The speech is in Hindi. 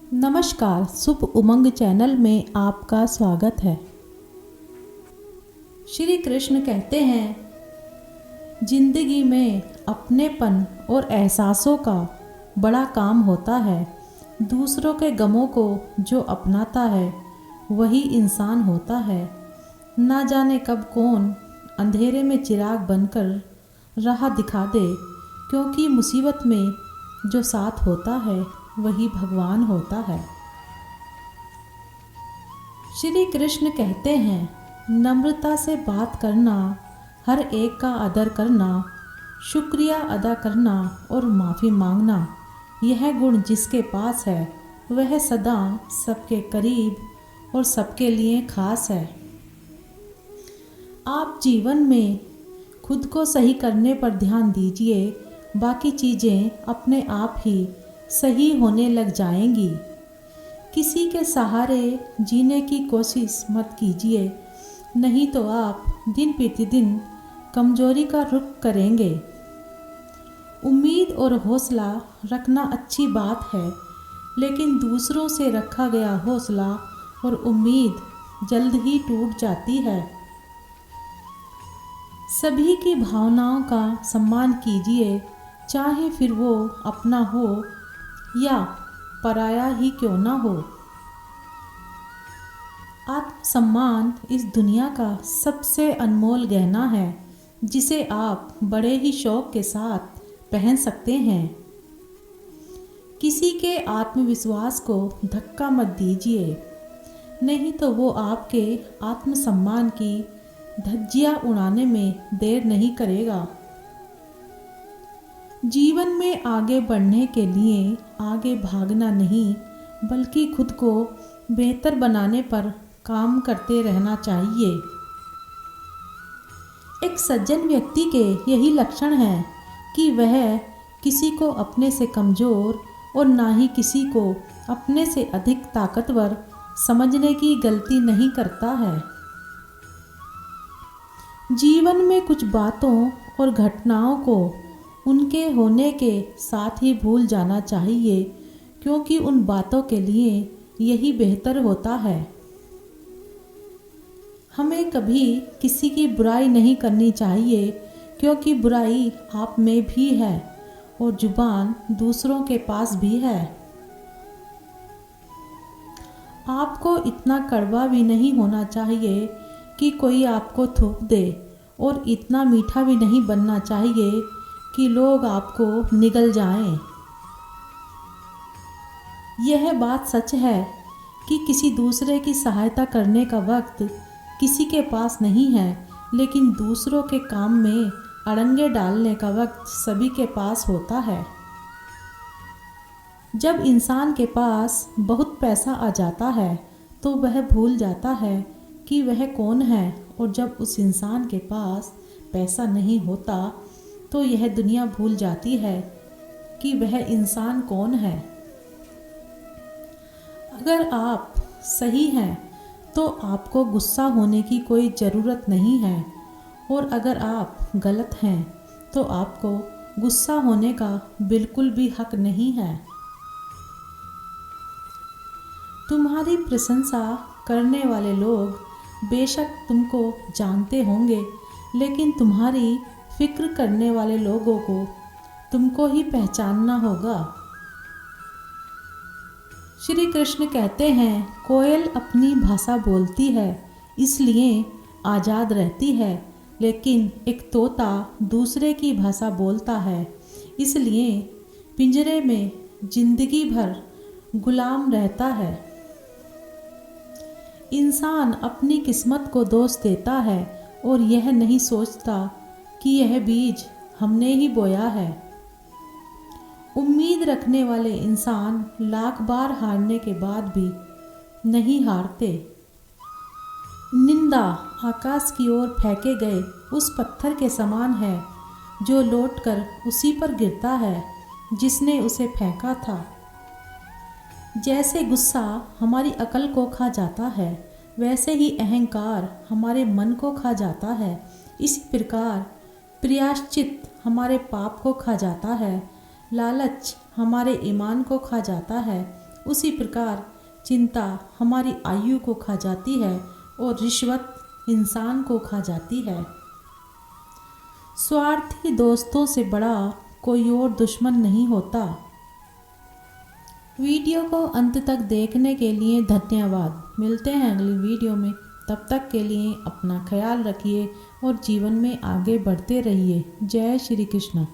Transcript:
नमस्कार, शुभ उमंग चैनल में आपका स्वागत है। श्री कृष्ण कहते हैं, जिंदगी में अपनेपन और एहसासों का बड़ा काम होता है। दूसरों के गमों को जो अपनाता है वही इंसान होता है। ना जाने कब कौन अंधेरे में चिराग बनकर राह दिखा दे, क्योंकि मुसीबत में जो साथ होता है वही भगवान होता है। श्री कृष्ण कहते हैं, नम्रता से बात करना, हर एक का आदर करना, शुक्रिया अदा करना और माफ़ी मांगना, यह गुण जिसके पास है वह सदा सबके करीब और सबके लिए खास है। आप जीवन में खुद को सही करने पर ध्यान दीजिए, बाकी चीज़ें अपने आप ही सही होने लग जाएंगी। किसी के सहारे जीने की कोशिश मत कीजिए, नहीं तो आप दिन प्रतिदिन कमजोरी का रुख करेंगे। उम्मीद और हौसला रखना अच्छी बात है, लेकिन दूसरों से रखा गया हौसला और उम्मीद जल्द ही टूट जाती है। सभी की भावनाओं का सम्मान कीजिए, चाहे फिर वो अपना हो या पराया ही क्यों ना हो। आत्मसम्मान इस दुनिया का सबसे अनमोल गहना है, जिसे आप बड़े ही शौक के साथ पहन सकते हैं। किसी के आत्मविश्वास को धक्का मत दीजिए, नहीं तो वो आपके आत्मसम्मान की धज्जियां उड़ाने में देर नहीं करेगा। जीवन में आगे बढ़ने के लिए आगे भागना नहीं, बल्कि खुद को बेहतर बनाने पर काम करते रहना चाहिए। एक सज्जन व्यक्ति के यही लक्षण हैं कि वह किसी को अपने से कमज़ोर और ना ही किसी को अपने से अधिक ताकतवर समझने की गलती नहीं करता है। जीवन में कुछ बातों और घटनाओं को उनके होने के साथ ही भूल जाना चाहिए, क्योंकि उन बातों के लिए यही बेहतर होता है। हमें कभी किसी की बुराई नहीं करनी चाहिए, क्योंकि बुराई आप में भी है और जुबान दूसरों के पास भी है। आपको इतना कड़वा भी नहीं होना चाहिए कि कोई आपको थूक दे, और इतना मीठा भी नहीं बनना चाहिए कि लोग आपको निगल जाएं। यह बात सच है कि किसी दूसरे की सहायता करने का वक्त किसी के पास नहीं है, लेकिन दूसरों के काम में अड़ंगे डालने का वक्त सभी के पास होता है। जब इंसान के पास बहुत पैसा आ जाता है तो वह भूल जाता है कि वह कौन है, और जब उस इंसान के पास पैसा नहीं होता तो यह दुनिया भूल जाती है कि वह इंसान कौन है। अगर आप सही हैं तो आपको गुस्सा होने की कोई ज़रूरत नहीं है, और अगर आप गलत हैं तो आपको गुस्सा होने का बिल्कुल भी हक नहीं है। तुम्हारी प्रशंसा करने वाले लोग बेशक तुमको जानते होंगे, लेकिन तुम्हारी फिक्र करने वाले लोगों को तुमको ही पहचानना होगा। श्री कृष्ण कहते हैं, कोयल अपनी भाषा बोलती है इसलिए आज़ाद रहती है, लेकिन एक तोता दूसरे की भाषा बोलता है इसलिए पिंजरे में जिंदगी भर गुलाम रहता है। इंसान अपनी किस्मत को दोष देता है और यह नहीं सोचता कि यह बीज हमने ही बोया है। उम्मीद रखने वाले इंसान लाख बार हारने के बाद भी नहीं हारते। निंदा आकाश की ओर फेंके गए उस पत्थर के समान है जो लौटकर उसी पर गिरता है जिसने उसे फेंका था। जैसे गुस्सा हमारी अकल को खा जाता है, वैसे ही अहंकार हमारे मन को खा जाता है। इसी प्रकार प्रायश्चित हमारे पाप को खा जाता है, लालच हमारे ईमान को खा जाता है, उसी प्रकार चिंता हमारी आयु को खा जाती है और रिश्वत इंसान को खा जाती है। स्वार्थी दोस्तों से बड़ा कोई और दुश्मन नहीं होता। वीडियो को अंत तक देखने के लिए धन्यवाद। मिलते हैं अगली वीडियो में। तब तक के लिए अपना ख्याल रखिए और जीवन में आगे बढ़ते रहिए। जय श्री कृष्ण।